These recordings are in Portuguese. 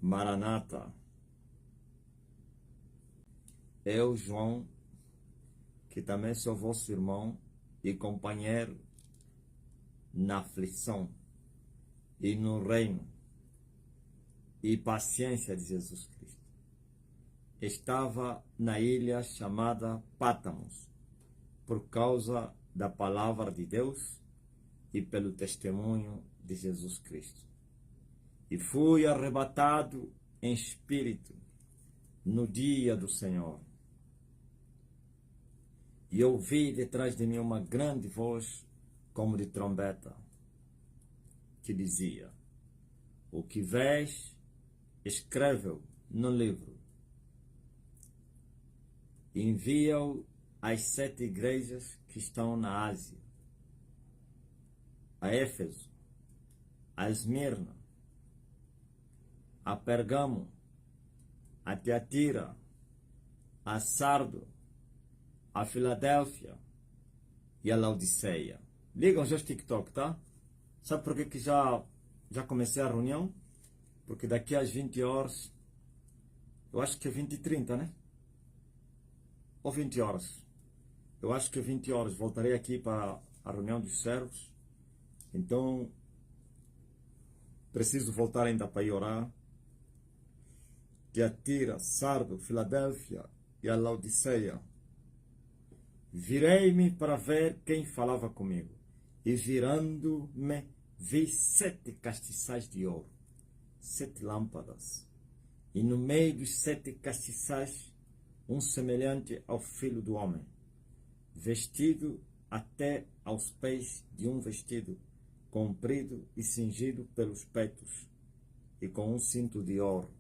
Maranata, eu, João, que também sou vosso irmão e companheiro na aflição e no reino e paciência de Jesus Cristo, estava na ilha chamada Pátamos, por causa da palavra de Deus e pelo testemunho de Jesus Cristo. E fui arrebatado em espírito no dia do Senhor. E ouvi detrás de mim uma grande voz, como de trombeta, que dizia: o que vês, escreve-o no livro, e envia-o às 7 igrejas que estão na Ásia: a Éfeso, a Esmirna, a Pergamo, a Tiatira, a Sardo, a Filadélfia e a Laodiceia. Ligam já os TikTok, tá? Sabe por que já comecei a reunião? Porque daqui às 20 horas, eu acho que é 20 e 30, né? Ou 20 horas. Eu acho que é 20 horas. Voltarei aqui para a reunião dos servos. Então, preciso voltar ainda para ir orar. Tiatira, Sardo, Filadélfia e a Laodiceia. Virei-me para ver quem falava comigo, e virando-me, vi 7 castiçais de ouro, 7 lâmpadas, e no meio dos 7 castiçais, um semelhante ao Filho do Homem, vestido até aos pés de um vestido comprido e cingido pelos peitos, e com um cinto de ouro.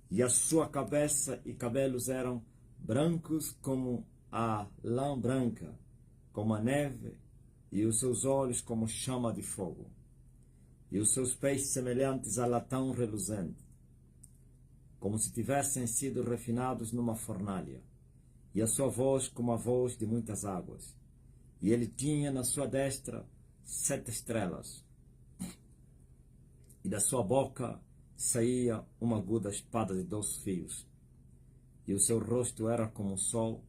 E a sua cabeça e cabelos eram brancos como a lã branca, como a neve, e os seus olhos como chama de fogo, e os seus pés semelhantes a latão reluzente, como se tivessem sido refinados numa fornalha, e a sua voz como a voz de muitas águas. E ele tinha na sua destra 7 estrelas, e da sua boca saía uma aguda espada de 2 fios, e o seu rosto era como o sol,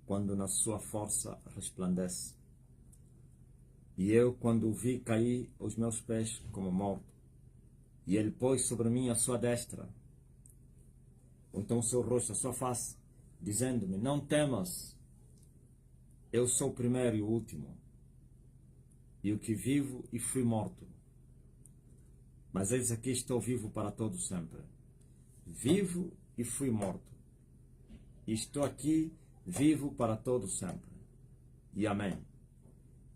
quando na sua força resplandece. E eu, quando o vi, caí aos meus pés como morto. E ele pôs sobre mim a sua destra, ou então o seu rosto, a sua face, dizendo-me: não temas, eu sou o primeiro e o último, e o que vivo e fui morto. Mas eis aqui estou vivo para todo sempre. Vivo e fui morto. E estou aqui vivo para todo sempre. E amém.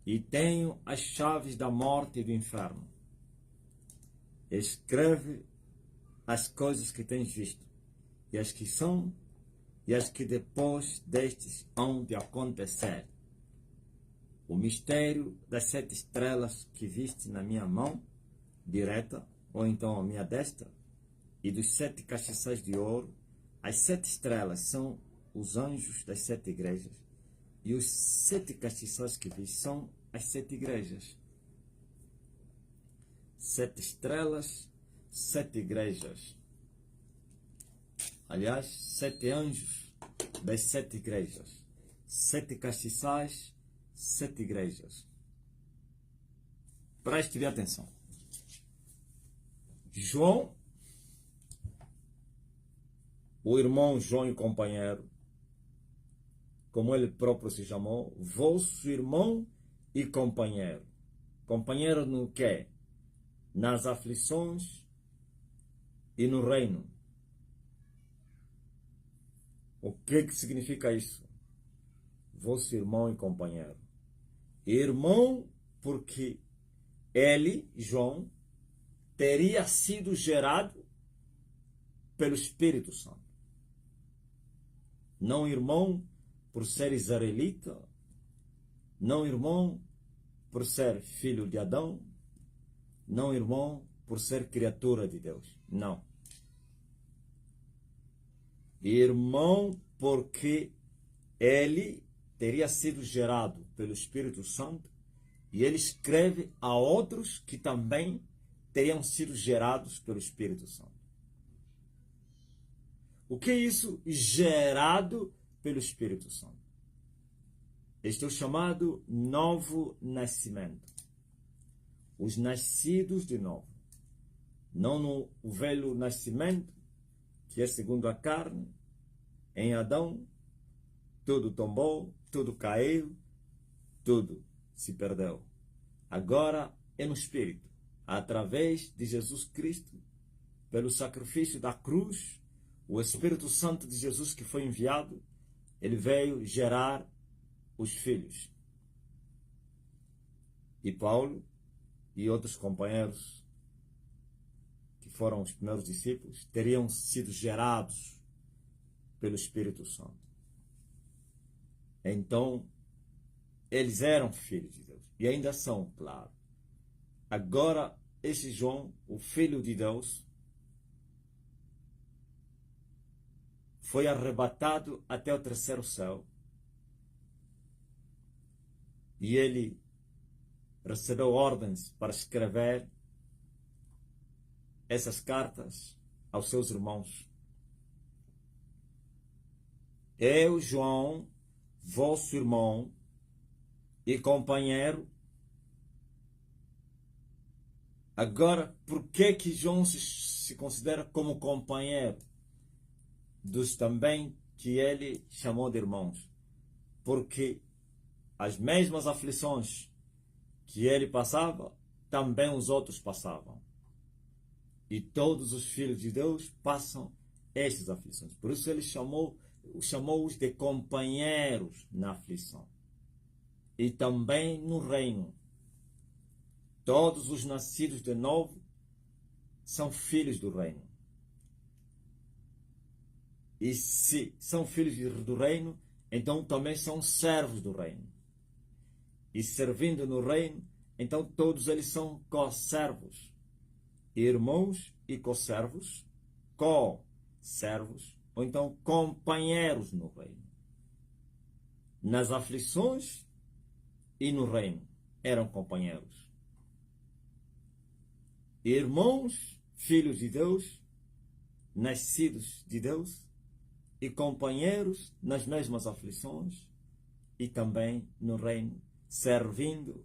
E tenho as chaves da morte e do inferno. Escreve as coisas que tens visto, e as que são, e as que depois destes hão de acontecer. O mistério das 7 estrelas que viste na minha mão direta, ou então a minha destra, e dos 7 castiçais de ouro. As 7 estrelas são os anjos das 7 igrejas, e os 7 castiçais que vi são as 7 igrejas. 7 estrelas, 7 igrejas. Aliás, 7 anjos das 7 igrejas. 7 castiçais, 7 igrejas. Preste bem atenção. João, o irmão João e companheiro, como ele próprio se chamou, vosso irmão e companheiro. Companheiro no quê? Nas aflições e no reino. O que significa isso? Vosso irmão e companheiro. Irmão, porque ele, João, teria sido gerado pelo Espírito Santo. Não irmão por ser israelita, não irmão por ser filho de Adão, não irmão por ser criatura de Deus. Não. Irmão porque ele teria sido gerado pelo Espírito Santo, e ele escreve a outros que também teriam sido gerados pelo Espírito Santo. O que é isso? Gerado pelo Espírito Santo. Este é o chamado novo nascimento. Os nascidos de novo. Não no velho nascimento, que é segundo a carne, em Adão, tudo tombou, tudo caiu, tudo se perdeu. Agora é no Espírito, através de Jesus Cristo, pelo sacrifício da cruz, o Espírito Santo de Jesus que foi enviado, ele veio gerar os filhos. E Paulo e outros companheiros que foram os primeiros discípulos teriam sido gerados pelo Espírito Santo. Então, eles eram filhos de Deus. E ainda são, claro. Agora, esse João, o Filho de Deus, foi arrebatado até o terceiro céu. E ele recebeu ordens para escrever essas cartas aos seus irmãos. Eu, João, vosso irmão e companheiro. Agora, por que João se considera como companheiro dos também que ele chamou de irmãos? Porque as mesmas aflições que ele passava, também os outros passavam. E todos os filhos de Deus passam estas aflições. Por isso ele chamou-os de companheiros na aflição. E também no reino. Todos os nascidos de novo são filhos do reino. E se são filhos do reino, então também são servos do reino. E servindo no reino, então todos eles são co-servos. Irmãos e co-servos, ou então companheiros no reino. Nas aflições e no reino eram companheiros. Irmãos, filhos de Deus, nascidos de Deus, e companheiros nas mesmas aflições e também no reino, servindo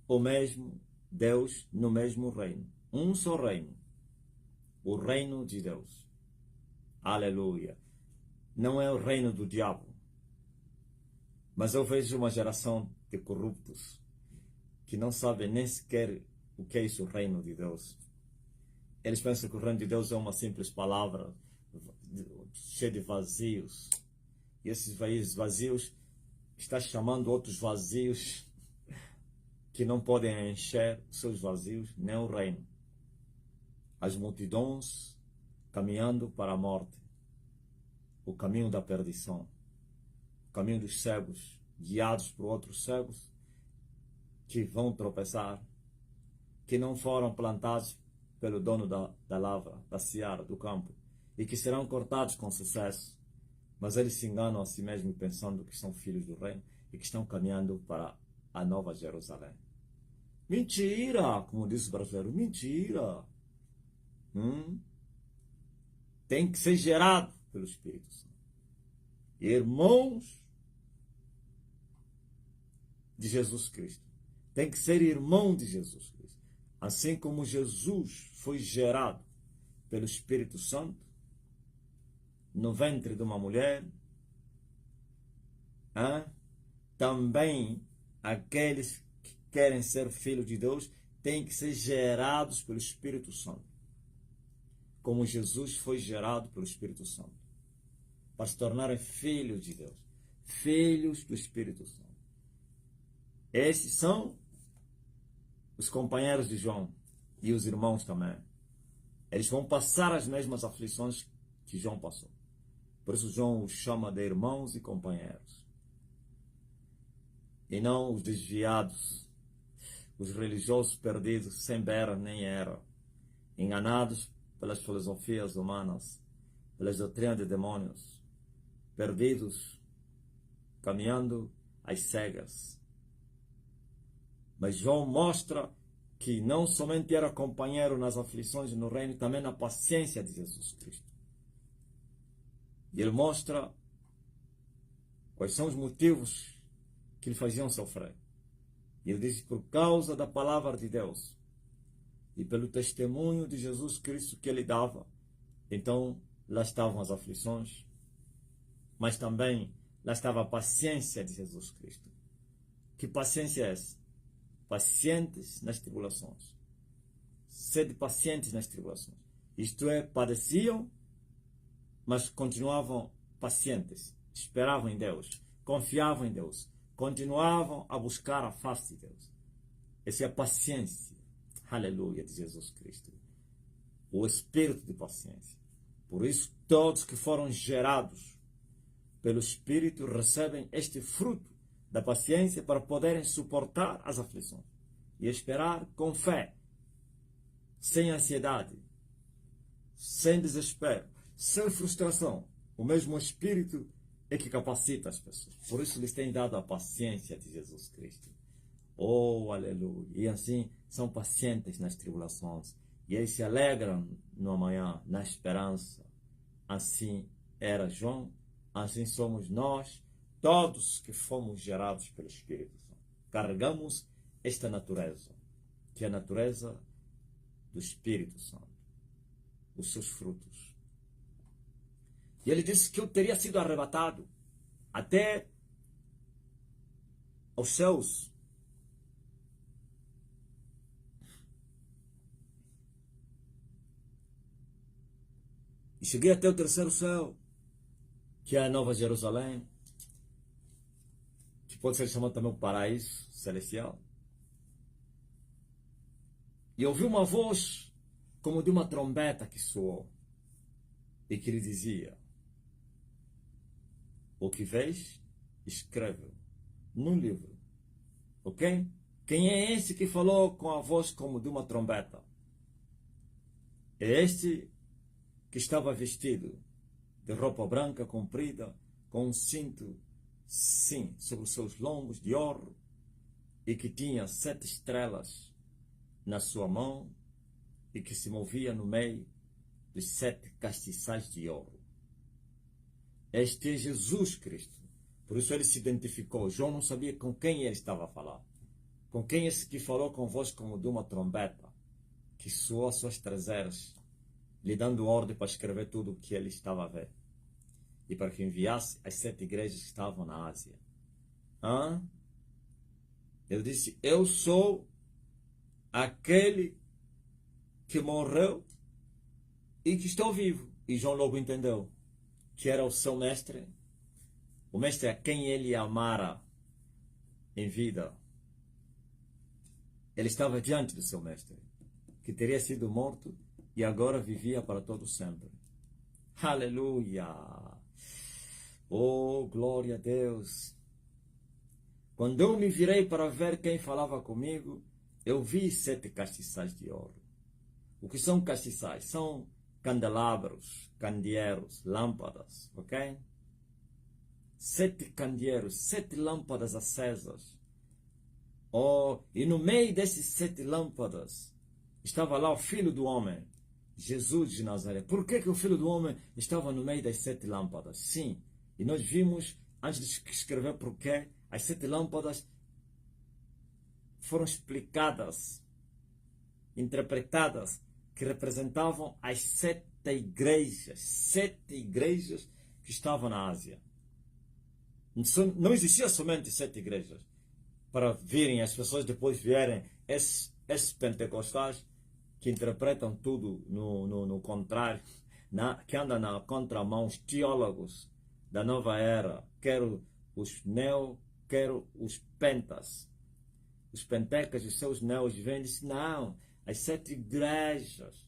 o mesmo Deus no mesmo reino. Um só reino, o reino de Deus. Aleluia. Não é o reino do diabo. Mas eu vejo uma geração de corruptos que não sabem nem sequer o que é isso, o reino de Deus. Eles pensam que o reino de Deus é uma simples palavra cheia de vazios. E esses vazios está chamando outros vazios que não podem encher seus vazios, nem o reino. As multidões caminhando para a morte, o caminho da perdição, o caminho dos cegos, guiados por outros cegos que vão tropeçar, que não foram plantados pelo dono da lavra, da seara, do campo, e que serão cortados com sucesso. Mas eles se enganam a si mesmos pensando que são filhos do reino e que estão caminhando para a nova Jerusalém. Mentira, como diz o brasileiro, mentira. Tem que ser gerado pelo Espírito Santo. Irmãos de Jesus Cristo. Tem que ser irmão de Jesus Cristo. Assim como Jesus foi gerado pelo Espírito Santo no ventre de uma mulher, também aqueles que querem ser filhos de Deus têm que ser gerados pelo Espírito Santo, como Jesus foi gerado pelo Espírito Santo, para se tornarem filhos de Deus, filhos do Espírito Santo. Esses são os companheiros de João e os irmãos também. Eles vão passar as mesmas aflições que João passou. Por isso João os chama de irmãos e companheiros. E não os desviados, os religiosos perdidos, sem beira nem era, enganados pelas filosofias humanas, pelas doutrinas de demônios, perdidos, caminhando às cegas. Mas João mostra que não somente era companheiro nas aflições no reino, também na paciência de Jesus Cristo. E ele mostra quais são os motivos que lhe faziam sofrer. E ele diz, por causa da palavra de Deus e pelo testemunho de Jesus Cristo que ele dava, então lá estavam as aflições, mas também lá estava a paciência de Jesus Cristo. Que paciência é essa? Pacientes nas tribulações. Sede pacientes nas tribulações. Isto é, padeciam, mas continuavam pacientes. Esperavam em Deus. Confiavam em Deus. Continuavam a buscar a face de Deus. Essa é a paciência. Aleluia, de Jesus Cristo. O espírito de paciência. Por isso, todos que foram gerados pelo Espírito recebem este fruto da paciência para poderem suportar as aflições e esperar com fé, sem ansiedade, sem desespero, sem frustração. O mesmo Espírito é que capacita as pessoas. Por isso lhes tem dado a paciência de Jesus Cristo. Oh, aleluia! E assim são pacientes nas tribulações. E eles se alegram no amanhã, na esperança. Assim era João, assim somos nós, todos que fomos gerados pelo Espírito Santo. Carregamos esta natureza, que é a natureza do Espírito Santo, os seus frutos. E ele disse que eu teria sido arrebatado até aos céus. E cheguei até o terceiro céu, que é a Nova Jerusalém, que pode ser chamado também o paraíso celestial. E ouvi uma voz como de uma trombeta que soou e que lhe dizia: o que vês, escreve num livro. Ok? Quem é esse que falou com a voz como de uma trombeta? É este que estava vestido de roupa branca comprida, com um cinto, sim, sobre os seus lombos de ouro, e que tinha 7 estrelas na sua mão, e que se movia no meio dos 7 castiçais de ouro. Este é Jesus Cristo. Por isso ele se identificou. João não sabia com quem ele estava a falar. Com quem esse que falou com voz como de uma trombeta, que soou as suas traseiras, lhe dando ordem para escrever tudo o que ele estava a ver. E para que enviasse as 7 igrejas que estavam na Ásia. Ele disse: eu sou aquele que morreu e que estou vivo. E João logo entendeu que era o seu mestre, o mestre a quem ele amara em vida. Ele estava diante do seu mestre, que teria sido morto e agora vivia para todo sempre. Aleluia! Oh, glória a Deus! Quando eu me virei para ver quem falava comigo, eu vi 7 castiçais de ouro. O que são castiçais? São candelabros, candeeiros, lâmpadas, ok? 7 candeeiros, 7 lâmpadas acesas. Oh, e no meio desses 7 lâmpadas estava lá o Filho do Homem, Jesus de Nazaré. Por que o Filho do Homem estava no meio das 7 lâmpadas? Sim, e nós vimos, antes de escrever porquê, as 7 lâmpadas foram explicadas, interpretadas, que representavam as 7 igrejas que estavam na Ásia. Não existia somente 7 igrejas. Para virem, as pessoas depois vierem, esses pentecostais que interpretam tudo no contrário, que andam na contramão, os teólogos da nova era, quero os quero os pentas. Os pentecas, os seus neos, vêm e dizem: não, as 7 igrejas,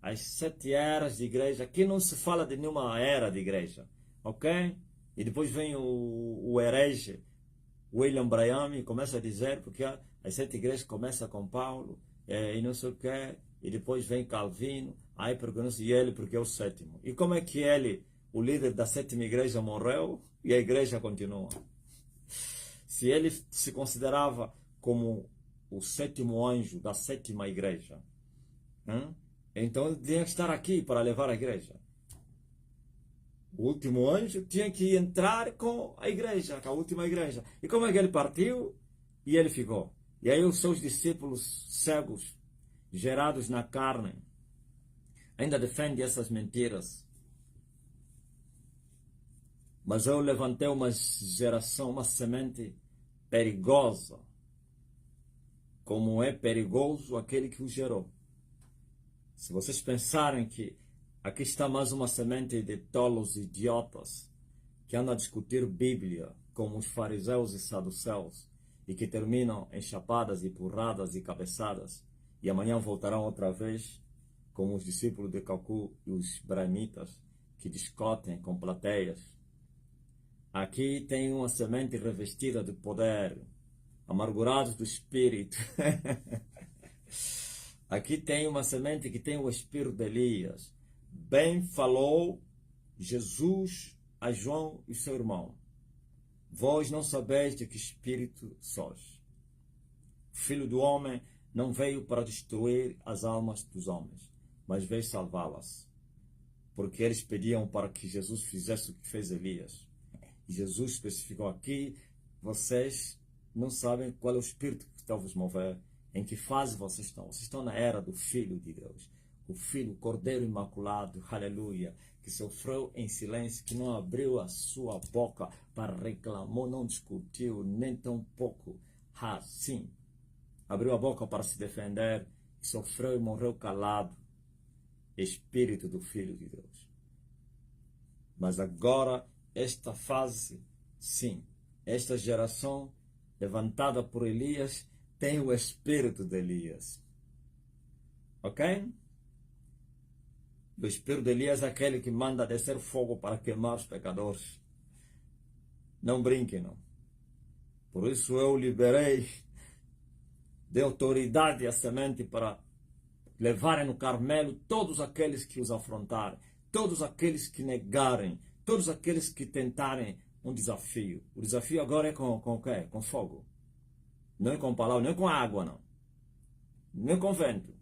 as 7 eras de igreja. Aqui não se fala de nenhuma era de igreja, ok? E depois vem o herege William Branham e começa a dizer, porque as 7 igrejas começam com Paulo, e não sei o quê, e depois vem Calvino, aí pergunta-se, e ele porque é o 7º. E como é que ele, o líder da 7ª igreja, morreu e a igreja continua? Se ele se considerava como o 7º anjo da 7ª igreja, então ele tinha que estar aqui para levar a igreja. O último anjo tinha que entrar com a igreja, com a última igreja. E como é que ele partiu? E ele ficou. E aí os seus discípulos cegos, gerados na carne, ainda defendem essas mentiras. Mas eu levantei uma geração, uma semente perigosa, como é perigoso aquele que o gerou. Se vocês pensarem que aqui está mais uma semente de tolos idiotas que andam a discutir Bíblia como os fariseus e saduceus e que terminam em chapadas e porradas e cabeçadas e amanhã voltarão outra vez como os discípulos de Calcu e os brahmitas que discutem com plateias. Aqui tem uma semente revestida de poder, amargurados do espírito. Aqui tem uma semente que tem o espírito de Elias. Bem falou Jesus a João e seu irmão. Vós não sabeis de que espírito sois. O Filho do Homem não veio para destruir as almas dos homens, mas veio salvá-las. Porque eles pediam para que Jesus fizesse o que fez Elias. E Jesus especificou aqui, vocês não sabem qual é o espírito que está vos mover, em que fase vocês estão. Vocês estão na era do Filho de Deus. O Filho, o Cordeiro Imaculado, aleluia, que sofreu em silêncio, que não abriu a sua boca para reclamar, não discutiu, nem tão pouco. Sim, abriu a boca para se defender, sofreu e morreu calado. Espírito do Filho de Deus. Mas agora, esta fase, sim, esta geração levantada por Elias tem o espírito de Elias. Ok? O espírito de Elias é aquele que manda descer fogo para queimar os pecadores. Não brinquem, não. Por isso eu liberei de autoridade a semente para levarem no Carmelo todos aqueles que os afrontarem, todos aqueles que negarem, todos aqueles que tentarem um desafio. O desafio agora é com o quê? Com fogo. Não é com palavra, não é com água, não. Não é com vento.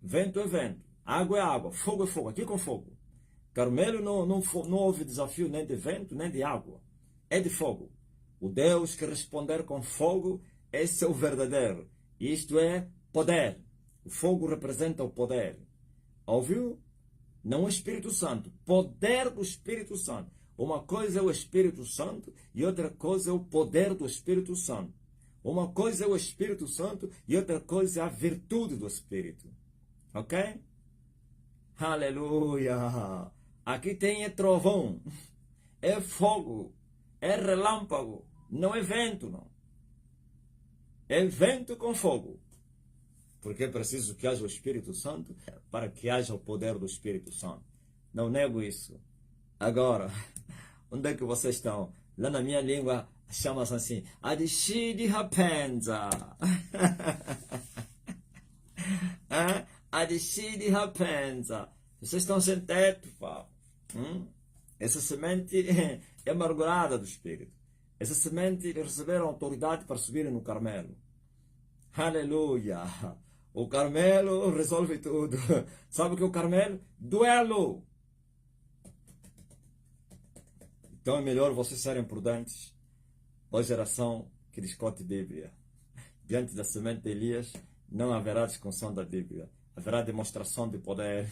Vento é vento. Água é água. Fogo é fogo. Aqui é com fogo. Carmelo não houve desafio nem de vento, nem de água. É de fogo. O Deus que responder com fogo, esse é o verdadeiro. Isto é poder. O fogo representa o poder. Ouviu? Não o Espírito Santo. Poder do Espírito Santo. Uma coisa é o Espírito Santo e outra coisa é o poder do Espírito Santo. Uma coisa é o Espírito Santo e outra coisa é a virtude do Espírito. Ok? Aleluia! Aqui tem trovão, é fogo, é relâmpago, não é vento, não. É vento com fogo. Porque é preciso que haja o Espírito Santo para que haja o poder do Espírito Santo. Não nego isso. Agora, onde é que vocês estão? Lá na minha língua chama-se assim, Adishidi Rapenza. Adishidi Rapenza. Vocês estão sem teto, pá. Essa semente é amargurada do Espírito. Essa semente receberam autoridade para subirem no Carmelo. Aleluia! O Carmelo resolve tudo. Sabe o que é o Carmelo? Duelo! Então é melhor vocês serem prudentes. Ó geração que discute Bíblia. Diante da semente de Elias, não haverá discussão da Bíblia. Haverá demonstração de poder.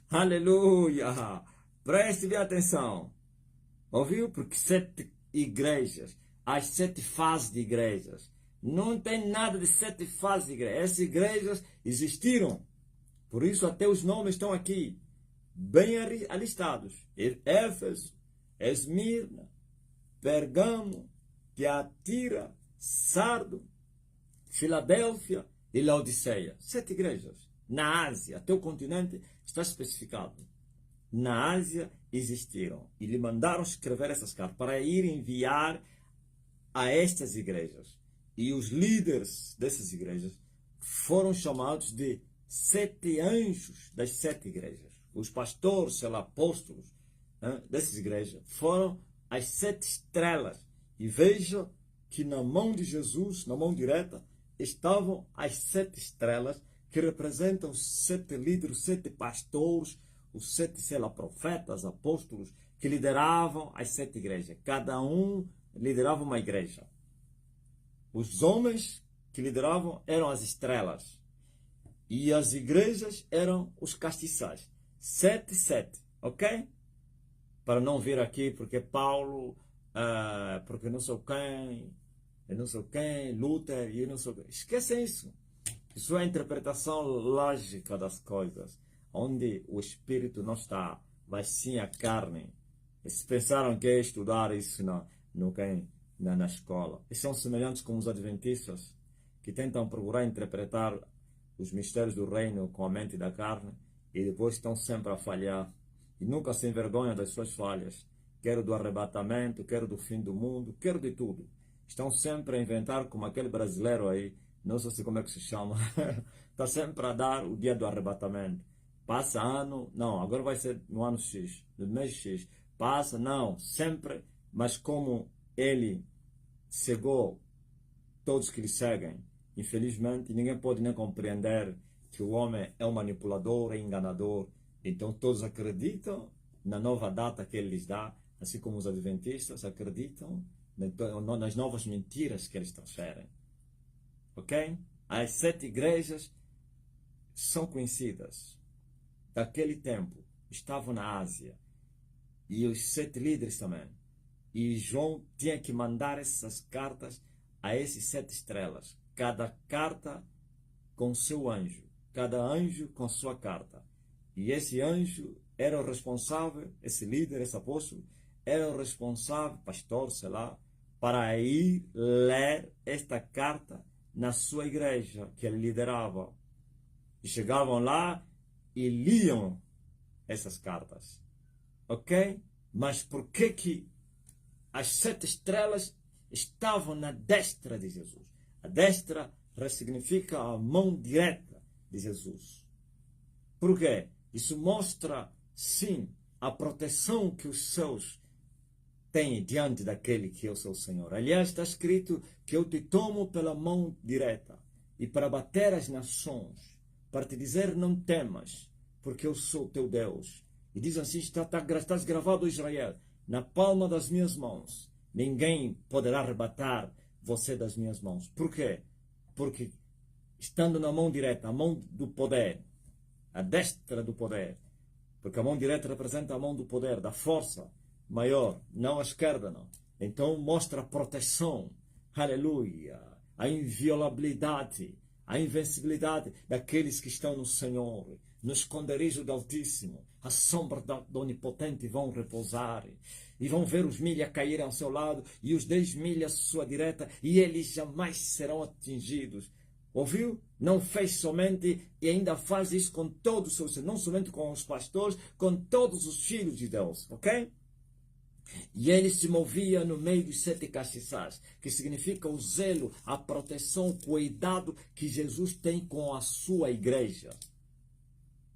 Aleluia! Preste bem atenção. Ouviu? Porque 7 igrejas, as 7 fases de igrejas. Não tem nada de 7 fases de igreja. Essas igrejas existiram. Por isso até os nomes estão aqui, bem alistados. Éfeso, Esmirna, Pergamo, Tiatira, Sardo, Filadélfia e Laodiceia. 7 igrejas. Na Ásia, até o continente está especificado. Na Ásia existiram. E lhe mandaram escrever essas cartas para ir enviar a estas igrejas. E os líderes dessas igrejas foram chamados de 7 anjos das 7 igrejas. Os pastores, os apóstolos dessas igrejas foram as 7 estrelas. E veja que na mão de Jesus, na mão direta, estavam as 7 estrelas que representam os 7 líderes, os 7 pastores, os 7 profetas, apóstolos, que lideravam as 7 igrejas. Cada um liderava uma igreja. Os homens que lideravam eram as estrelas. E as igrejas eram os castiçais. 7, 7, ok? Para não vir aqui porque Paulo, porque não sei quem, eu não sei quem, Luther, e eu não sei quem. Esquecem isso. Isso é a interpretação lógica das coisas. Onde o espírito não está, mas sim a carne. Eles pensaram que é estudar isso na escola. Eles são semelhantes com os adventistas, que tentam procurar interpretar os mistérios do reino com a mente da carne e depois estão sempre a falhar. E nunca se envergonham das suas falhas. Quero do arrebatamento, quero do fim do mundo, quero de tudo. Estão sempre a inventar como aquele brasileiro aí, não sei como é que se chama, está sempre a dar o dia do arrebatamento. Passa ano, não, agora vai ser no ano X, no mês X. Passa, não, sempre, mas como ele cegou todos que lhe seguem, infelizmente, ninguém pode nem compreender que o homem é um manipulador, é enganador. Então todos acreditam na nova data que ele lhes dá, assim como os adventistas acreditam nas novas mentiras que eles transferem. Ok? As 7 igrejas são conhecidas. Daquele tempo, estavam na Ásia. E os 7 líderes também. E João tinha que mandar essas cartas a esses 7 estrelas. Cada carta com seu anjo. Cada anjo com sua carta. E esse anjo era o responsável, esse líder, esse apóstolo, era o responsável, pastor, sei lá, para ir ler esta carta na sua igreja que ele liderava. E chegavam lá e liam essas cartas. Ok? Mas por que as 7 estrelas estavam na destra de Jesus? A destra ressignifica a mão direta de Jesus. Por quê? Isso mostra, sim, a proteção que os céus têm diante daquele que é o seu Senhor. Aliás, está escrito que eu te tomo pela mão direta e para bater as nações, para te dizer não temas, porque eu sou teu Deus. E diz assim, está gravado, Israel, na palma das minhas mãos. Ninguém poderá arrebatar você das minhas mãos. Por quê? Porque estando na mão direta, a mão do poder, a destra do poder, porque a mão direta representa a mão do poder, da força maior, não a esquerda, não. Então mostra a proteção, aleluia, a inviolabilidade, a invencibilidade daqueles que estão no Senhor, no esconderijo do Altíssimo, a sombra do Onipotente vão repousar, e vão ver os 1000 caírem ao seu lado, e os 10.000 à sua direita, e eles jamais serão atingidos. Ouviu? Não fez somente, e ainda faz isso com todos os seus, não somente com os pastores, com todos os filhos de Deus, ok? E ele se movia no meio dos 7 castiçais, que significa o zelo, a proteção, o cuidado que Jesus tem com a sua igreja.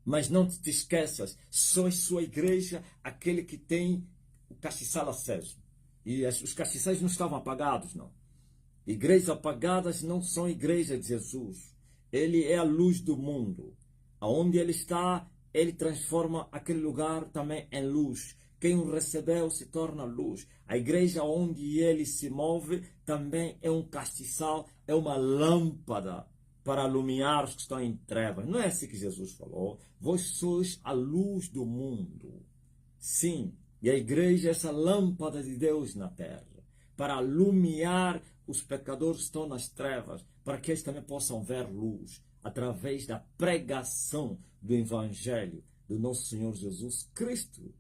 Mas não te esqueças, só é sua igreja aquele que tem o castiçal aceso. E os castiçais não estavam apagados, não. Igrejas apagadas não são igrejas de Jesus. Ele é a luz do mundo. Aonde ele está, ele transforma aquele lugar também em luz. Quem o recebeu se torna luz. A igreja onde ele se move também é um castiçal, é uma lâmpada para iluminar os que estão em trevas. Não é assim que Jesus falou. Vós sois a luz do mundo. Sim, e a igreja é essa lâmpada de Deus na terra, para iluminar os pecadores que estão nas trevas, para que eles também possam ver luz, através da pregação do Evangelho do nosso Senhor Jesus Cristo.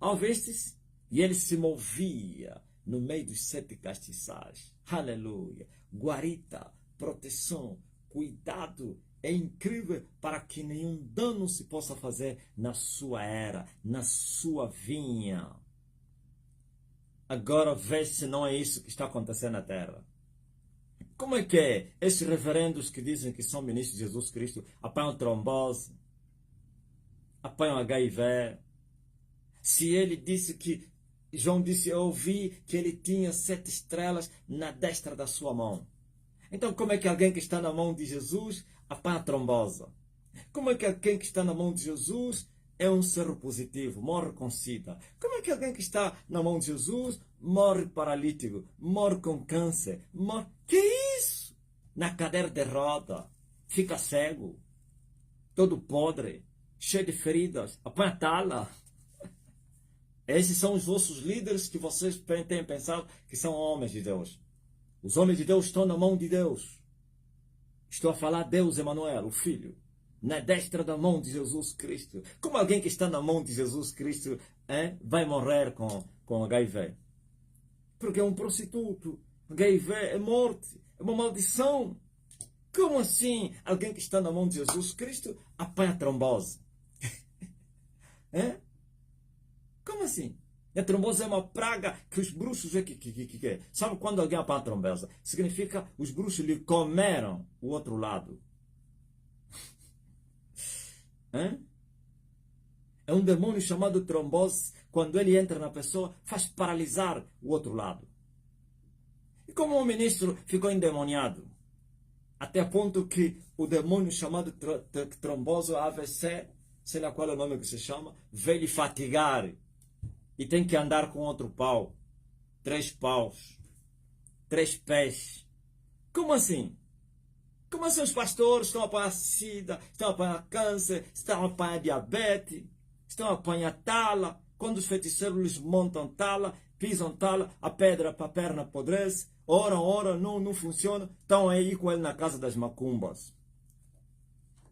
Ouvistes? E ele se movia no meio dos 7 castiçais. Aleluia! Guarita, proteção, cuidado. É incrível para que nenhum dano se possa fazer na sua era, na sua vinha. Agora veja se não é isso que está acontecendo na terra. Como é que é? Esses reverendos que dizem que são ministros de Jesus Cristo apanham trombose, apanham HIV. Se ele disse que, João disse, eu ouvi que ele tinha 7 estrelas na destra da sua mão. Então como é que alguém que está na mão de Jesus apanha trombose? Como é que alguém que está na mão de Jesus é um ser positivo, morre com sida. Como é que alguém que está na mão de Jesus morre paralítico, morre com câncer, morre... Que isso? Na cadeira de roda, fica cego, todo podre, cheio de feridas, apanha tala. Esses são os vossos líderes que vocês têm pensado que são homens de Deus. Os homens de Deus estão na mão de Deus. Estou a falar Deus Emanuel, o Filho, na destra da mão de Jesus Cristo. Como alguém que está na mão de Jesus Cristo vai morrer com HIV? Porque é um prostituto. HIV é morte, é uma maldição. Como assim alguém que está na mão de Jesus Cristo apanha trombose? Como assim? A trombose é uma praga que os bruxos... Sabe quando alguém apanha trombose? Significa os bruxos lhe comeram o outro lado. É um demônio chamado trombose. Quando ele entra na pessoa, faz paralisar o outro lado. E como o ministro ficou endemoniado? Até a ponto que o demônio chamado trombose, AVC, sei lá qual é o nome que se chama, veio lhe fatigar. E tem que andar com outro pau. 3 paus. 3 pés. Como assim? Como assim os pastores estão a apanhar sida, estão a apanhar câncer, estão a apanhar diabetes, estão a apanhar tala? Quando os feiticeiros lhes montam tala, pisam tala, a pedra para a perna apodrece, ora, não funciona, estão aí com ele na casa das macumbas.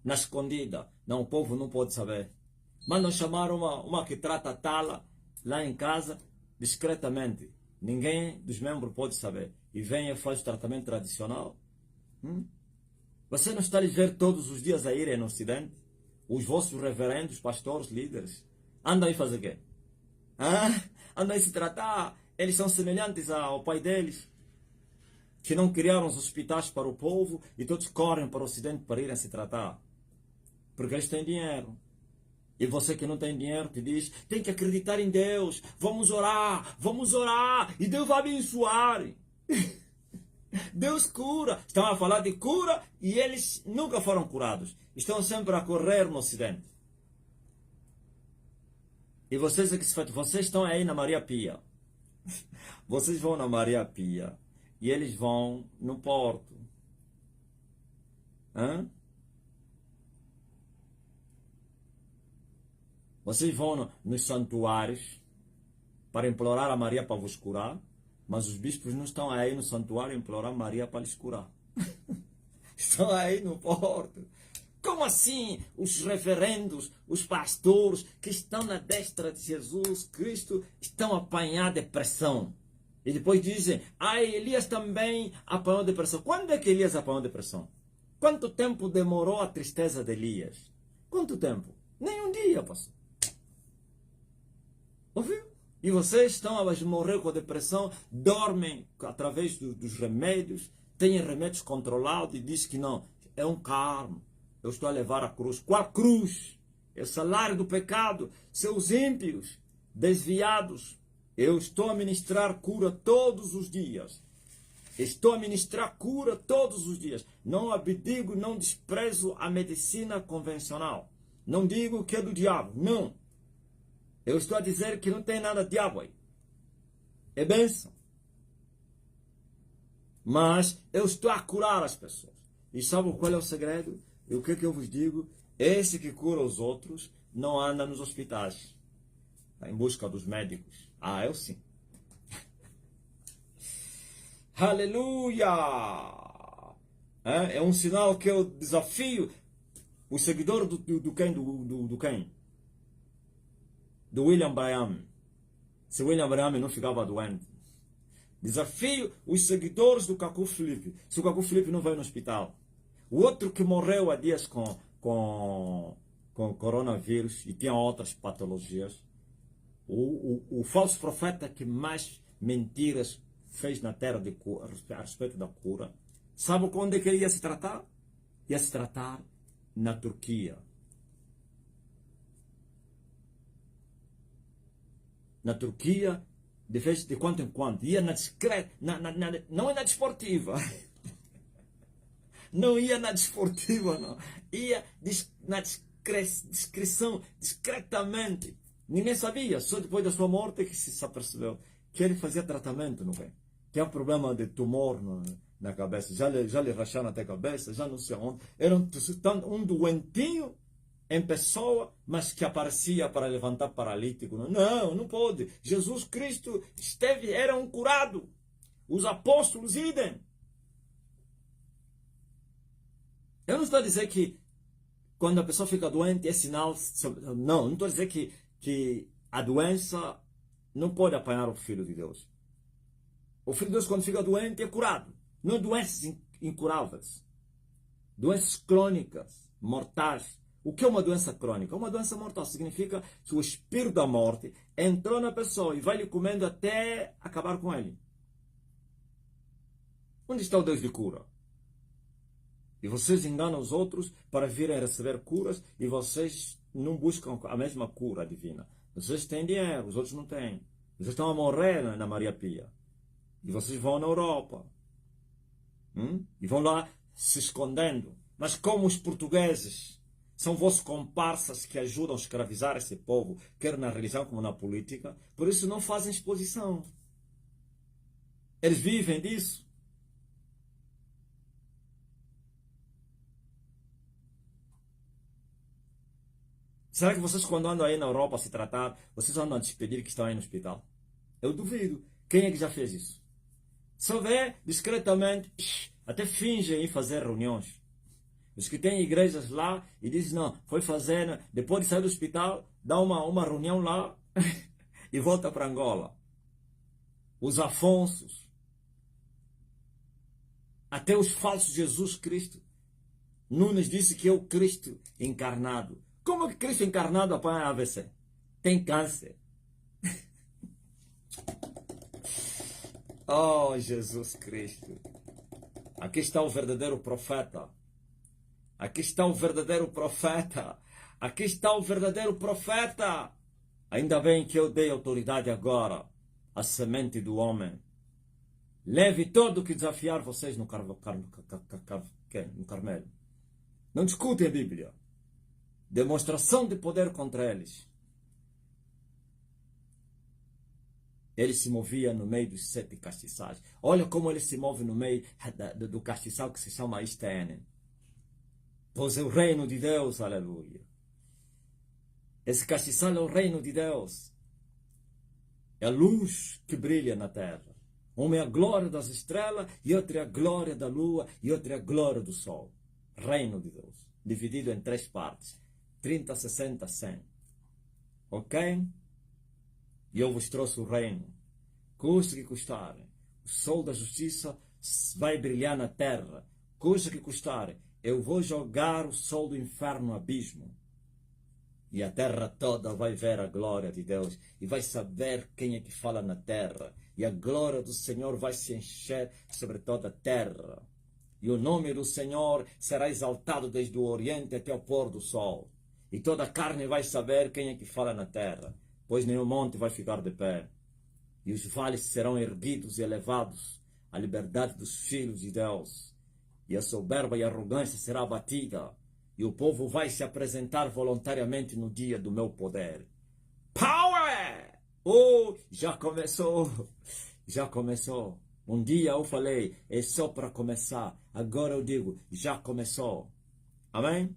Na escondida. Não, o povo não pode saber. Mas nós chamaram uma que trata a tala, lá em casa, discretamente. Ninguém dos membros pode saber. E vem e faz o tratamento tradicional. Você não está a ver todos os dias a irem no Ocidente? Os vossos reverendos, pastores, líderes, andam aí fazer o quê? Andam aí se tratar. Eles são semelhantes ao pai deles, que não criaram os hospitais para o povo e todos correm para o Ocidente para irem se tratar. Porque eles têm dinheiro. E você que não tem dinheiro te diz, tem que acreditar em Deus, vamos orar, e Deus vai abençoar. Deus cura. Estão a falar de cura e eles nunca foram curados. Estão sempre a correr no Ocidente. E vocês estão aí na Maria Pia. Vocês vão na Maria Pia e eles vão no Porto. Vocês vão nos santuários para implorar a Maria para vos curar, mas os bispos não estão aí no santuário implorar a Maria para lhes curar. Estão aí no Porto. Como assim os reverendos, os pastores que estão na destra de Jesus Cristo estão a apanhar depressão? E depois dizem, Elias também apanhou depressão. Quando é que Elias apanhou depressão? Quanto tempo demorou a tristeza de Elias? Quanto tempo? Nem um dia, pastor. Ouviu? E vocês estão a morrer com a depressão, dormem através dos remédios, têm remédios controlados e dizem que não, é um karma. Eu estou a levar a cruz. Qual cruz? É o salário do pecado. Seus ímpios, desviados. Eu estou a ministrar cura todos os dias. Estou a ministrar cura todos os dias. Não abdigo, não desprezo a medicina convencional. Não digo que é do diabo. Não. Eu estou a dizer que não tem nada de diabo aí. É bênção. Mas eu estou a curar as pessoas. E sabe qual é o segredo? E o que eu vos digo? Esse que cura os outros não anda nos hospitais. Está em busca dos médicos. Eu sim. Aleluia! É um sinal que eu desafio o seguidor do quem? Do William Branham. Se William Branham não ficava doente. Desafio os seguidores do Cacu Felipe. Se o Cacu Felipe não vai no hospital. O outro que morreu há dias com coronavírus e tinha outras patologias. O falso profeta que mais mentiras fez na terra a respeito da cura. Sabe onde que ele ia se tratar? Ia se tratar na Turquia. Na Turquia, de vez de quando em quando, ia na discreta, não é na desportiva. Não ia na desportiva, não. Ia na discrição, discretamente. Ninguém sabia, só depois da sua morte que se apercebeu que ele fazia tratamento, não é? Tinha um problema de tumor na cabeça, já lhe racharam até a cabeça, já não sei onde. Era um doentinho em pessoa, mas que aparecia para levantar paralítico. Não, não pode. Jesus Cristo era um curado. Os apóstolos, idem. Eu não estou a dizer que quando a pessoa fica doente é sinal. Não estou a dizer que a doença não pode apanhar o Filho de Deus. O Filho de Deus, quando fica doente, é curado. Não doenças incuráveis. Doenças crônicas, mortais. O que é uma doença crônica? Uma doença mortal significa que o espírito da morte entrou na pessoa e vai lhe comendo até acabar com ele. Onde está o Deus de cura? E vocês enganam os outros para virem receber curas e vocês não buscam a mesma cura divina. Vocês têm dinheiro, os outros não têm. Vocês estão a morrer na Maria Pia. E vocês vão na Europa. E vão lá se escondendo. Mas como os portugueses são vossos comparsas que ajudam a escravizar esse povo, quer na religião como na política, por isso não fazem exposição. Eles vivem disso. Será que vocês, quando andam aí na Europa a se tratar, vocês andam a despedir que estão aí no hospital? Eu duvido. Quem é que já fez isso? Só vê discretamente, até fingem em fazer reuniões. Os que têm igrejas lá e dizem, não, foi fazer, depois de sair do hospital, dá uma reunião lá e volta para Angola. Os Afonsos, até os falsos Jesus Cristo. Nunes disse que é o Cristo encarnado. Como que Cristo encarnado apanha AVC? Tem câncer. Oh, Jesus Cristo. Aqui está o verdadeiro profeta. Aqui está o verdadeiro profeta. Aqui está o verdadeiro profeta. Ainda bem que eu dei autoridade agora à semente do homem. Leve todo o que desafiar vocês no Carmelo. Não discutem a Bíblia. Demonstração de poder contra eles. Ele se movia no meio dos 7 castiçais. Olha como ele se move no meio do castiçal que se chama Istene. Pois é o reino de Deus, aleluia. Esse castiçal é o reino de Deus. É a luz que brilha na terra. Uma é a glória das estrelas, e outra é a glória da lua, e outra é a glória do sol. Reino de Deus. Dividido em 3 partes. 30, 60, 100. Ok? E eu vos trouxe o reino. Custe que custar. O sol da justiça vai brilhar na terra. Custe que custar. Eu vou jogar o sol do inferno no abismo. E a terra toda vai ver a glória de Deus. E vai saber quem é que fala na terra. E a glória do Senhor vai se encher sobre toda a terra. E o nome do Senhor será exaltado desde o oriente até o pôr do sol. E toda a carne vai saber quem é que fala na terra, pois nenhum monte vai ficar de pé. E os vales serão erguidos e elevados, a liberdade dos filhos de Deus. E a soberba e a arrogância será abatida, e o povo vai se apresentar voluntariamente no dia do meu poder. Power! Oh, já começou! Já começou. Um dia eu falei, é só para começar. Agora eu digo, já começou. Amém?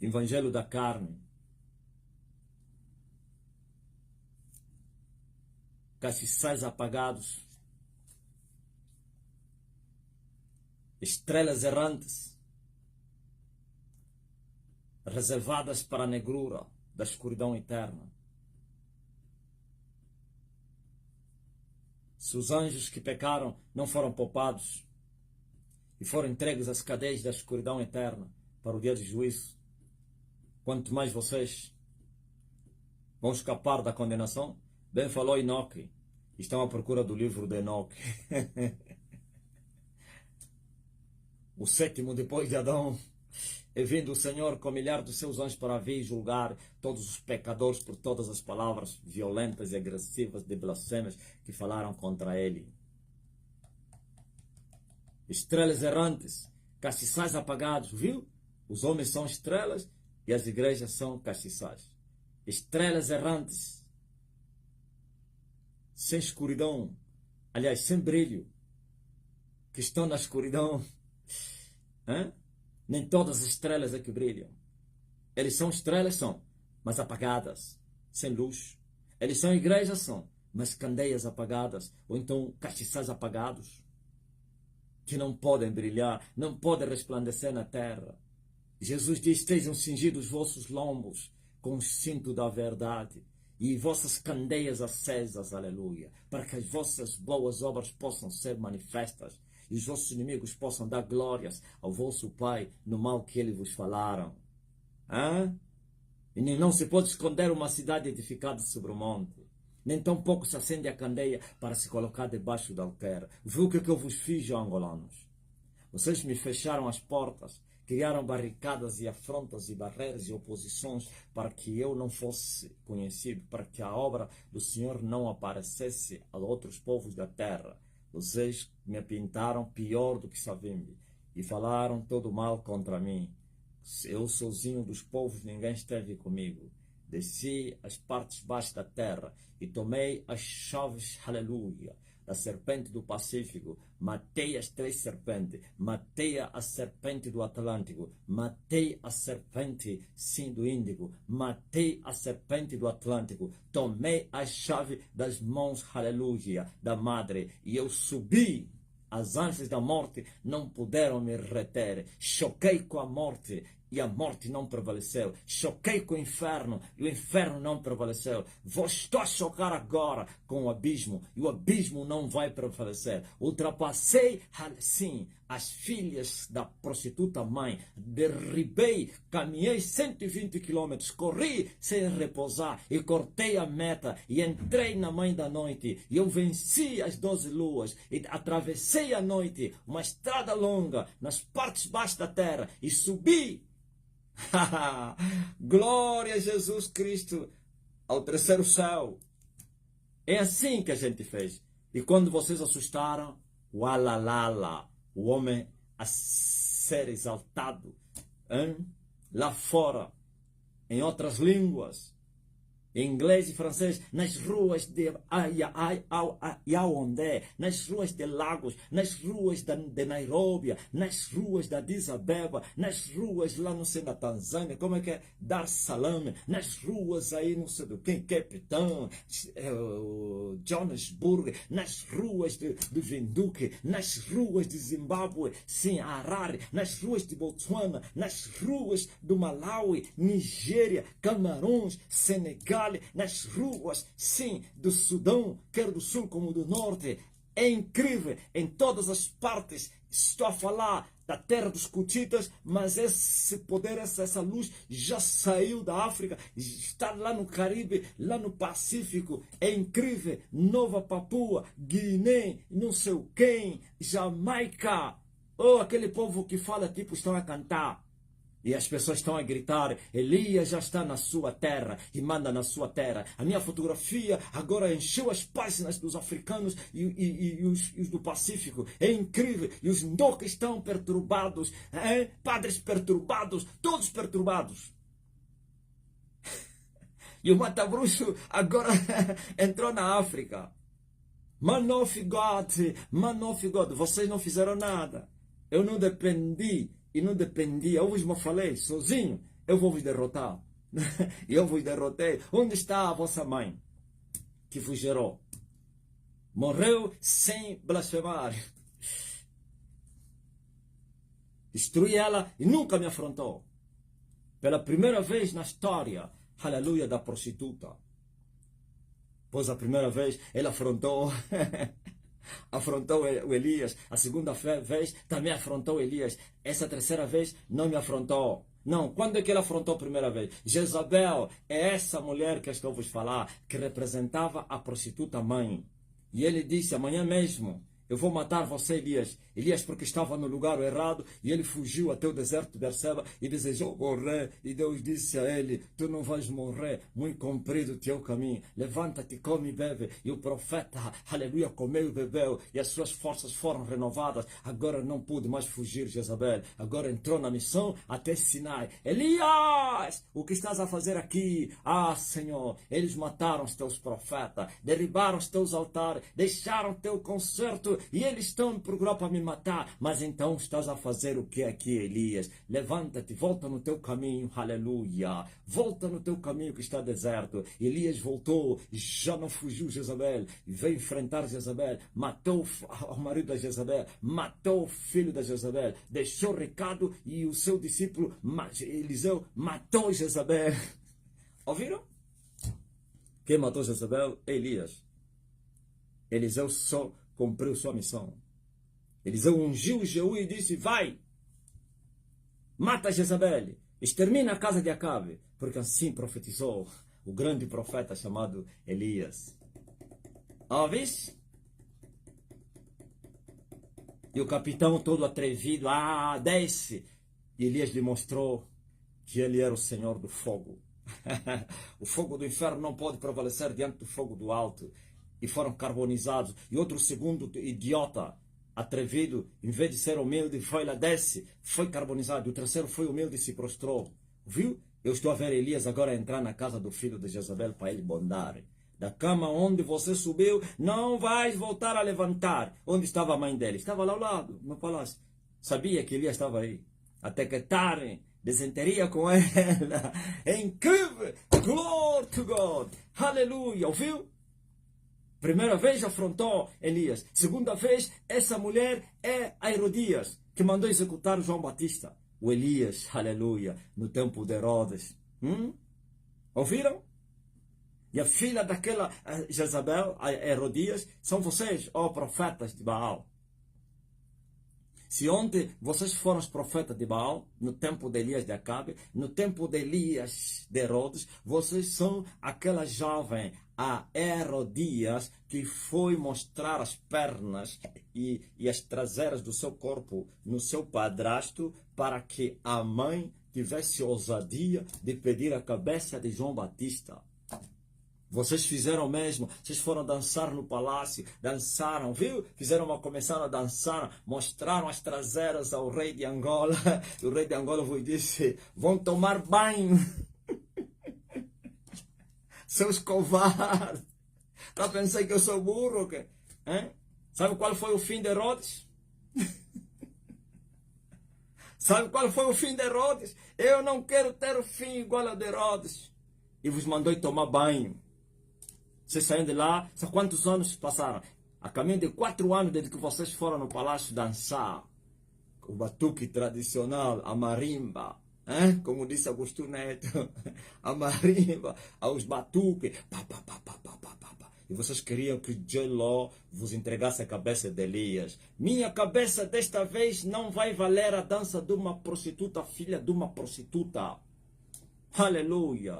Evangelho da carne. Castiçais apagados. Estrelas errantes. Reservadas para a negrura da escuridão eterna. Se os anjos que pecaram não foram poupados e foram entregues às cadeias da escuridão eterna para o dia de juízo, quanto mais vocês vão escapar da condenação. Bem falou Enoque. Estão à procura do livro de Enoque. O 7º depois de Adão. E vindo o Senhor com milhares dos seus anjos para vir julgar todos os pecadores por todas as palavras violentas e agressivas de blasfêmias que falaram contra ele. Estrelas errantes, castiçais apagados, viu? Os homens são estrelas e as igrejas são castiçais. Estrelas errantes, sem escuridão, aliás, sem brilho, que estão na escuridão. Nem todas as estrelas é que brilham. Eles são estrelas, são, mas apagadas, sem luz. Eles são igrejas, são, mas candeias apagadas, ou então castiçais apagados, que não podem brilhar, não podem resplandecer na terra. Jesus diz: estejam cingidos os vossos lombos com o cinto da verdade e vossas candeias acesas, aleluia, para que as vossas boas obras possam ser manifestas e os vossos inimigos possam dar glórias ao vosso Pai no mal que eles vos falaram. E não se pode esconder uma cidade edificada sobre o monte, nem tão pouco se acende a candeia para se colocar debaixo da alqueira. Viu o que eu vos fiz, angolanos? Vocês me fecharam as portas, criaram barricadas e afrontas e barreiras e oposições para que eu não fosse conhecido, para que a obra do Senhor não aparecesse a outros povos da terra. Vocês me pintaram pior do que Savimbi e falaram todo mal contra mim. Eu sozinho dos povos, ninguém esteve comigo. Desci as partes baixas da terra e tomei as chaves, aleluia, da serpente do Pacífico. Matei as 3 serpentes, matei a serpente do Atlântico, matei a serpente, sim, do Índico, matei a serpente do Atlântico, tomei a chave das mãos, aleluia, da madre, e eu subi. As anjos da morte não puderam me reter. Choquei com a morte e a morte não prevaleceu. Choquei com o inferno e o inferno não prevaleceu. Estou a chocar agora com o abismo e o abismo não vai prevalecer. Ultrapassei, sim, as filhas da prostituta mãe. Derribei, caminhei 120 quilômetros, corri sem repousar e cortei a meta e entrei na mãe da noite. E eu venci as 12 luas e atravessei a noite, uma estrada longa nas partes baixas da terra e subi. Glória a Jesus Cristo ao 3º céu. É assim que a gente fez. E quando vocês assustaram, ualalala, o homem a ser exaltado, lá fora, em outras línguas, em inglês e francês, nas ruas de Yaoundé, nas ruas de Lagos, nas ruas de Nairobi, nas ruas da Addis Abeba, nas ruas lá não sei na Tanzânia, como é que é, Dar es Salaam, nas ruas aí não sei do quem, Capitão, Johannesburg, nas ruas de Vinduque, nas ruas de Zimbábue, sim, Harare, nas ruas de Botsuana, nas ruas do Malawi, Nigéria, Camarões, Senegal, nas ruas, sim, do Sudão, quer do Sul como do Norte. É incrível, em todas as partes. Estou a falar da terra dos Cutitas, mas esse poder, essa luz já saiu da África, está lá no Caribe, lá no Pacífico. É incrível. Nova Papua, Guiné, não sei o quem, Jamaica. Oh, aquele povo que fala tipo, estão a cantar. E as pessoas estão a gritar: Elias já está na sua terra e manda na sua terra. A minha fotografia agora encheu as páginas dos africanos e os do Pacífico. É incrível. E os Ndoka estão perturbados, padres perturbados, todos perturbados. E o Matabruxo agora entrou na África. Man of God, vocês não fizeram nada. Eu não dependi. E não dependia, eu vos falei, sozinho, eu vou vos derrotar. E eu vos derrotei. Onde está a vossa mãe, que vos gerou? Morreu sem blasfemar. Destruí ela e nunca me afrontou. Pela primeira vez na história, aleluia, da prostituta. Pois a primeira vez ela afrontou... afrontou o Elias. A segunda vez também afrontou Elias. Essa terceira vez não me afrontou. Não, quando é que ele afrontou a primeira vez? Jezabel é essa mulher que eu estou a vos falar, que representava a prostituta mãe. E ele disse: amanhã mesmo eu vou matar você, Elias. Elias, porque estava no lugar errado, e ele fugiu até o deserto de Berseba e desejou morrer. E Deus disse a ele, tu não vais morrer, muito comprido o teu caminho. Levanta-te, come e bebe. E o profeta, aleluia, comeu e bebeu, e as suas forças foram renovadas. Agora não pude mais fugir, Jezabel. Agora entrou na missão até Sinai. Elias, o que estás a fazer aqui? Ah, Senhor, eles mataram os teus profetas, derribaram os teus altares, deixaram teu concerto, e eles estão no programa para me matar. Mas então estás a fazer o que aqui, Elias? Levanta-te, volta no teu caminho, aleluia. Volta no teu caminho que está deserto. Elias voltou, já não fugiu Jezabel, veio enfrentar Jezabel, matou o marido da Jezabel, matou o filho da Jezabel, deixou o recado, e o seu discípulo Eliseu matou Jezabel. Ouviram? Quem matou Jezabel? Elias. Eliseu só cumpriu sua missão. Eliseu ungiu Jeú e disse, vai, mata Jezabel, extermina a casa de Acabe, porque assim profetizou o grande profeta chamado Elias. Ouvis? E o capitão todo atrevido, desce. E Elias lhe mostrou que ele era o Senhor do fogo. O fogo do inferno não pode prevalecer diante do fogo do alto. E foram carbonizados. E outro segundo idiota, atrevido, em vez de ser humilde, foi lá, desce, foi carbonizado. E o terceiro foi humilde e se prostrou. Viu? Eu estou a ver Elias agora entrar na casa do filho de Jezabel para ele bondar. Da cama onde você subiu, não vais voltar a levantar. Onde estava a mãe dele? Estava lá ao lado, no palácio. Sabia que Elias estava aí. Até que tarde, desenteria com ela. É incrível! Glory to God! Aleluia! Ouviu? Primeira vez afrontou Elias. Segunda vez, essa mulher é a Herodias, que mandou executar João Batista. O Elias, aleluia, no tempo de Herodes. Ouviram? E a filha daquela Jezabel, a Herodias, são vocês, profetas de Baal. Se ontem vocês foram os profetas de Baal, no tempo de Elias de Acabe, no tempo de Elias de Herodes, vocês são aquela jovem, a Herodias, que foi mostrar as pernas e as traseiras do seu corpo no seu padrasto, para que a mãe tivesse ousadia de pedir a cabeça de João Batista. Vocês fizeram o mesmo, vocês foram dançar no palácio, dançaram, viu? Começaram a dançar, mostraram as traseiras ao rei de Angola. E o rei de Angola foi disse, vão tomar banho. Seus covardes. Tá pensando que eu sou burro? Hein? Sabe qual foi o fim de Herodes? Sabe qual foi o fim de Herodes? Eu não quero ter o fim igual ao de Herodes. E vos mandou tomar banho. Vocês saem de lá, sabe quantos anos passaram? A caminho de 4 anos desde que vocês foram no palácio dançar. O batuque tradicional, a marimba. Como disse Augusto Neto. A marimba, aos batuques. Pá, pá, pá, pá, pá, pá, pá. E vocês queriam que J-Lo vos entregasse a cabeça de Elias. Minha cabeça desta vez não vai valer a dança de uma prostituta, filha de uma prostituta. Aleluia.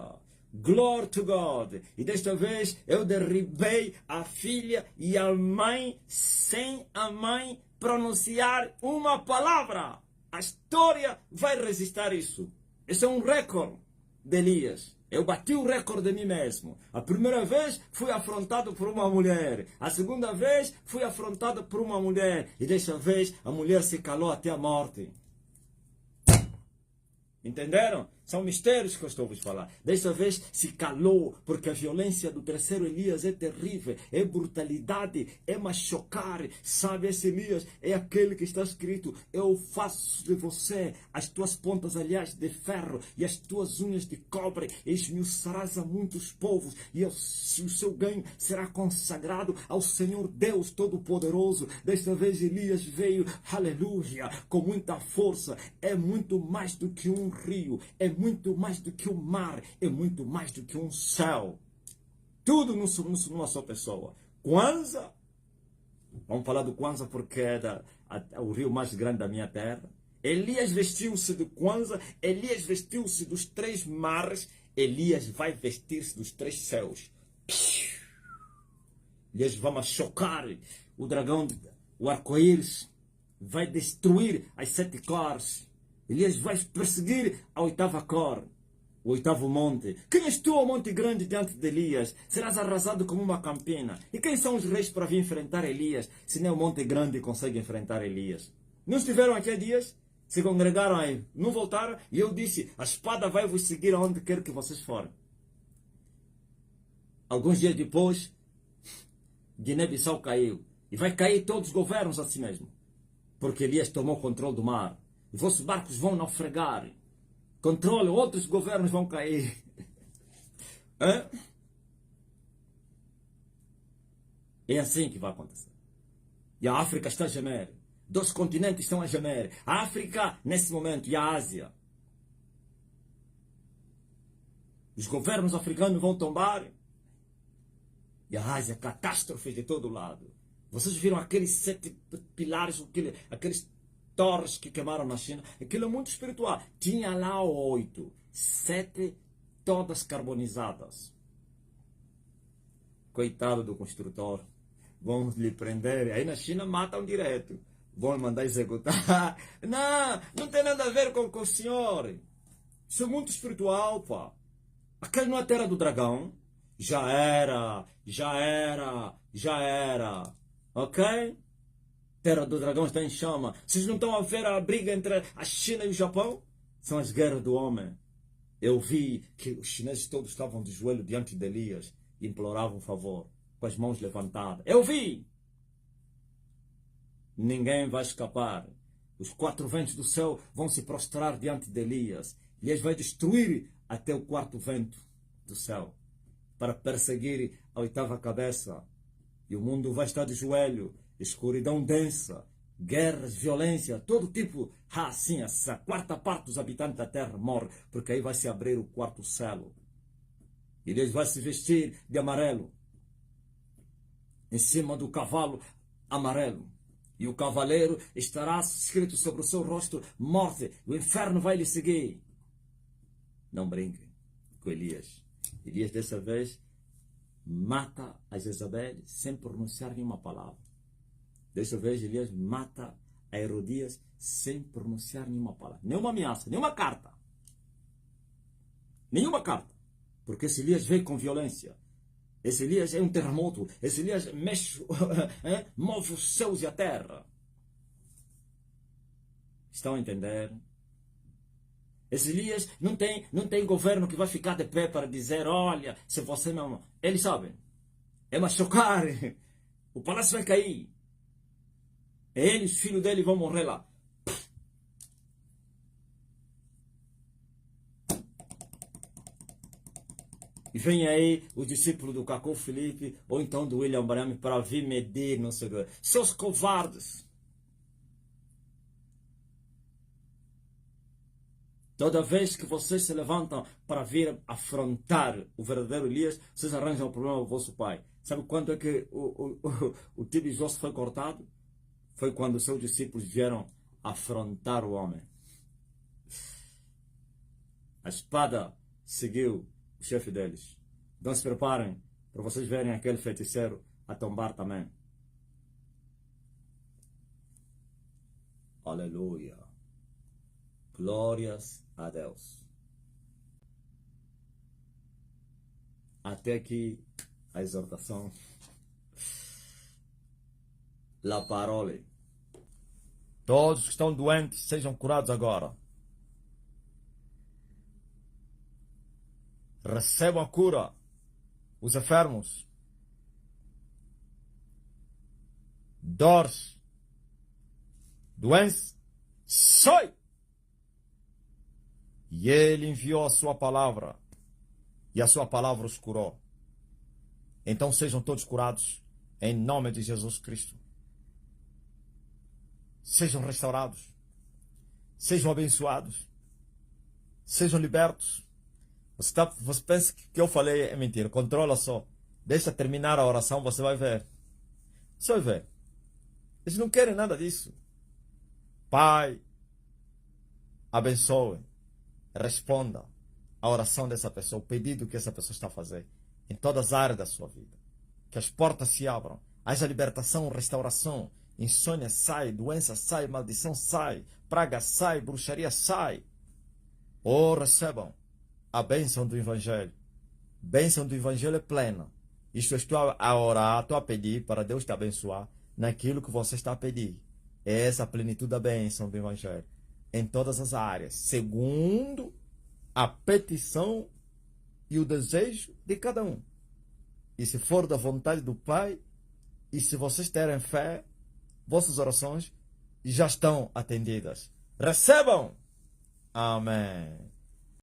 Glory to God. E desta vez eu derribei a filha e a mãe sem a mãe pronunciar uma palavra. A história vai resistir isso. Esse é um recorde de Elias. Eu bati o recorde de mim mesmo. A primeira vez fui afrontado por uma mulher. A segunda vez fui afrontado por uma mulher. E desta vez a mulher se calou até a morte. Entenderam? São mistérios que eu estou a vos falar. Desta vez se calou, porque a violência do terceiro Elias é terrível, é brutalidade, é machucar. Sabe, esse Elias é aquele que está escrito, eu faço de você as tuas pontas, aliás, de ferro, e as tuas unhas de cobre, e esmiuçarás a muitos povos, e o seu ganho será consagrado ao Senhor Deus Todo-Poderoso. Desta vez Elias veio, aleluia, com muita força. É muito mais do que um rio, é muito mais do que o mar, é muito mais do que um céu. Tudo numa só pessoa. Kwanza, vamos falar do Kwanza porque é o rio mais grande da minha terra. Elias vestiu-se de Kwanza, Elias vestiu-se dos 3 mares, Elias vai vestir-se dos 3 céus. Elias vai chocar o dragão o arco-íris, vai destruir as 7 cores. Elias vai perseguir a 8ª cor, o 8º monte. Quem és tu, ó monte grande, diante de Elias? Serás arrasado como uma campina. E quem são os reis para vir enfrentar Elias, se nem o monte grande consegue enfrentar Elias? Não estiveram aqui há dias? Se congregaram aí, não voltaram? E eu disse, a espada vai vos seguir aonde quer que vocês forem. Alguns dias depois, Guiné-Bissau caiu. E vai cair todos os governos assim mesmo. Porque Elias tomou controle do mar. Os vossos barcos vão naufragar. Controle, outros governos vão cair. É assim que vai acontecer. E a África está a gemer. 2 continentes estão a gemer. A África, nesse momento, e a Ásia. Os governos africanos vão tombar. E a Ásia, catástrofe de todo lado. Vocês viram aqueles 7 pilares, aqueles torres que queimaram na China? Aquilo é muito espiritual. Tinha lá 8. 7 todas carbonizadas. Coitado do construtor. Vão lhe prender. Aí na China matam direto. Vão mandar executar. Não tem nada a ver com o senhor. Isso é muito espiritual, pá. Aquele não é a terra do dragão. Já era. Ok? Terra do dragão está em chama. Vocês não estão a ver a briga entre a China e o Japão? São as guerras do homem. Eu vi que os chineses todos estavam de joelho diante de Elias e imploravam um favor, com as mãos levantadas. Eu vi! Ninguém vai escapar. Os 4 ventos do céu vão se prostrar diante de Elias. Elias vai destruir até o 4º vento do céu para perseguir a 8ª cabeça. E o mundo vai estar de joelho, escuridão densa, guerras, violência, todo tipo. Assim, essa 4ª parte dos habitantes da terra morre, porque aí vai se abrir o 4º céu. E Elias vai se vestir de amarelo, em cima do cavalo amarelo. E o cavaleiro estará escrito sobre o seu rosto, morte, o inferno vai lhe seguir. Não brinquem com Elias. Elias dessa vez mata a Jezabel sem pronunciar nenhuma palavra. Dessa vez Elias mata a Herodias sem pronunciar nenhuma palavra. Nenhuma ameaça, nenhuma carta. Nenhuma carta. Porque esse Elias veio com violência. Esse Elias é um terremoto. Esse Elias mexe, move os céus e a terra. Estão a entender? Esse Elias não tem governo que vai ficar de pé para dizer, olha, se você não... Eles sabem. É machucar. O palácio vai cair. Ele e os filhos dele vão morrer lá. E vem aí os discípulos do Cacô Felipe, ou então do William Branham, para vir medir, não sei o que. Seus covardes. Toda vez que vocês se levantam para vir afrontar o verdadeiro Elias, vocês arranjam o problema do vosso pai. Sabe quando é que o Tibi Josso foi cortado? Foi quando os seus discípulos vieram afrontar o homem. A espada seguiu o chefe deles. Então se preparem para vocês verem aquele feiticeiro a tombar também. Aleluia. Glórias a Deus. Até aqui a exortação. La parole. Todos que estão doentes sejam curados agora. Recebam a cura. Os enfermos. Dores. Doença. Sai! E ele enviou a sua palavra. E a sua palavra os curou. Então sejam todos curados. Em nome de Jesus Cristo. Sejam restaurados. Sejam abençoados. Sejam libertos. Você pensa que o que eu falei é mentira. Controla só. Deixa terminar a oração, você vai ver. Você vai ver. Eles não querem nada disso. Pai, abençoe. Responda a oração dessa pessoa, o pedido que essa pessoa está a fazer. Em todas as áreas da sua vida. Que as portas se abram. Haja libertação, restauração. insônia sai, doença sai, maldição sai, praga sai, bruxaria sai. Oh, recebam a bênção do Evangelho. Bênção do Evangelho é plena. Isto eu estou a orar, estou a pedir para Deus te abençoar naquilo que você está a pedir. É essa plenitude da bênção do Evangelho. Em todas as áreas. Segundo a petição e o desejo de cada um. E se for da vontade do Pai, e se vocês terem fé, vossas orações já estão atendidas. Recebam! Amém.